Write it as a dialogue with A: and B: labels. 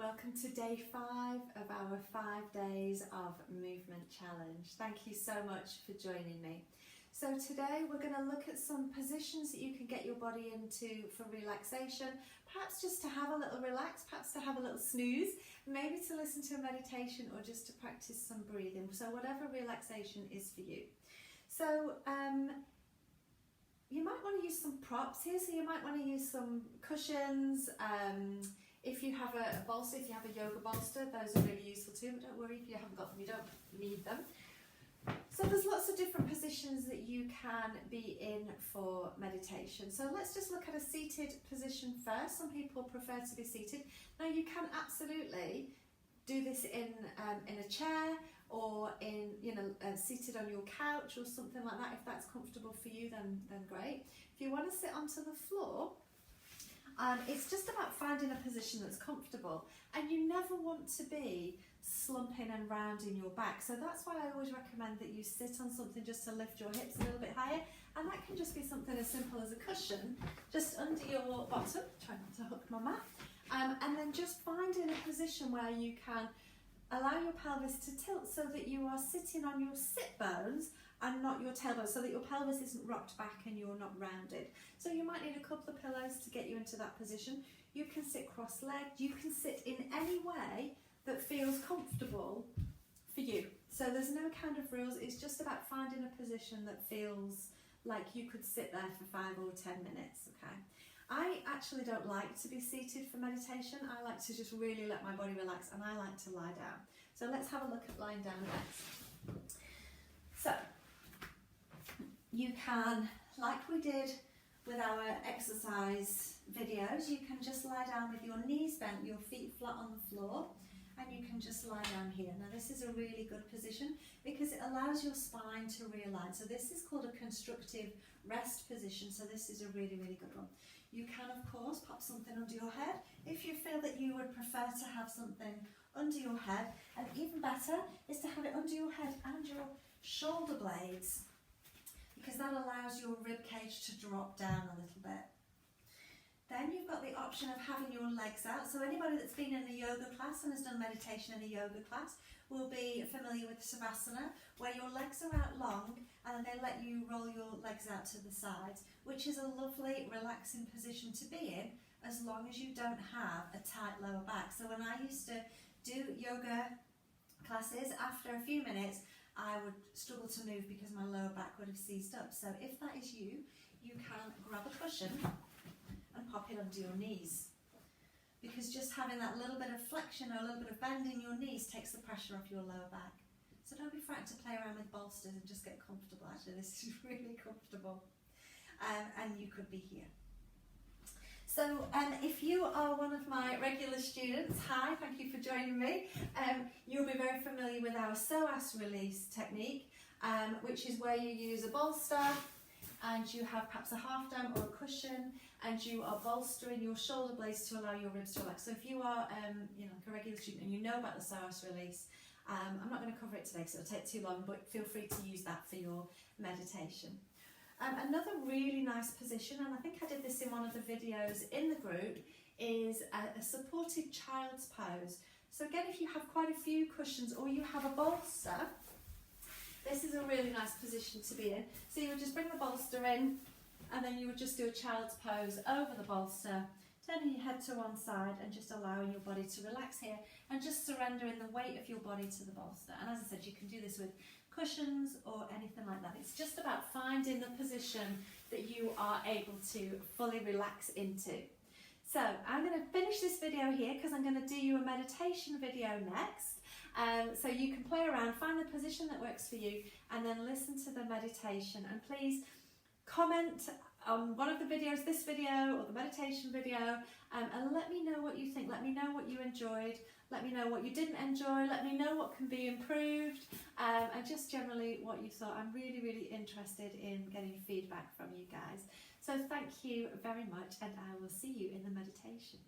A: welcome to day 5 of our 5 days of movement challenge. Thank you so much for joining me. So today we're going to look at some positions that you can get your body into for relaxation, perhaps just to have a little relax, perhaps to have a little snooze, maybe to listen to a meditation or just to practice some breathing. So whatever relaxation is for you. So you might want to use some props here, so you might want to use some cushions. If you have a bolster, if you have a yoga bolster, those are really useful too, but don't worry if you haven't got them, you don't need them. So there's lots of different positions that you can be in for meditation. So let's just look at a seated position first. Some people prefer to be seated. Now you can absolutely do this in a chair or in, seated on your couch or something like that. If that's comfortable for you, then great. If you want to sit onto the floor, it's just about finding a position that's comfortable, and you never want to be slumping and rounding your back. So that's why I always recommend that you sit on something just to lift your hips a little bit higher, and that can just be something as simple as a cushion just under your bottom. Try not to hook my mat. And then just finding a position where you can allow your pelvis to tilt so that you are sitting on your sit bones and not your tailbone, so that your pelvis isn't rocked back and you're not rounded. So you might need a couple of pillows to get you into that position. You can sit cross-legged, you can sit in any way that feels comfortable for you. So there's no kind of rules, it's just about finding a position that feels like you could sit there for 5 or 10 minutes, okay? I actually don't like to be seated for meditation. I like to just really let my body relax, and I like to lie down. So let's have a look at lying down next. So you can, like we did with our exercise videos, you can just lie down with your knees bent, your feet flat on the floor, and you can just lie down here. Now this is a really good position because it allows your spine to realign. So this is called a constructive rest position. So this is a really, really good one. You can of course pop something under your head if you feel that you would prefer to have something under your head, and even better is to have it under your head and your shoulder blades, because that allows your rib cage to drop down a little bit. Then you've got the option of having your legs out. So anybody that's been in a yoga class and has done meditation in a yoga class will be familiar with Savasana, where your legs are out long and then they let you roll your legs out to the sides, which is a lovely relaxing position to be in as long as you don't have a tight lower back. So when I used to do yoga classes, after a few minutes I would struggle to move because my lower back would have seized up. So if that is you, you can grab a cushion and pop it under your knees, because just having that little bit of flexion or a little bit of bend in your knees takes the pressure off your lower back. So don't be frightened to play around with bolsters and just get comfortable. Actually, this is really comfortable, and you could be here. So if you are one of my regular students, hi, thank you for joining me. You'll be very familiar with our psoas release technique, which is where you use a bolster and you have perhaps a half dome or a cushion, and you are bolstering your shoulder blades to allow your ribs to relax. So if you are like a regular student and you know about the psoas release, I'm not going to cover it today because it'll take too long, but feel free to use that for your meditation. Another really nice position, and I think I did this in one of the videos in the group, is a supported child's pose. So again, if you have quite a few cushions or you have a bolster, this is a really nice position to be in. So you would just bring the bolster in, and then you would just do a child's pose over the bolster, turning your head to one side and just allowing your body to relax here, and just surrendering the weight of your body to the bolster. And as I said, you can do this with cushions or anything like that. It's just about finding the position that you are able to fully relax into. So I'm going to finish this video here because I'm going to do you a meditation video next. So you can play around, find the position that works for you, and then listen to the meditation. And please comment on one of the videos, this video or the meditation video, and let me know what you think. Let me know what you enjoyed. Let me know what you didn't enjoy. Let me know what can be improved, and just generally what you thought. I'm really, really interested in getting feedback from you guys. So thank you very much, and I will see you in the meditation.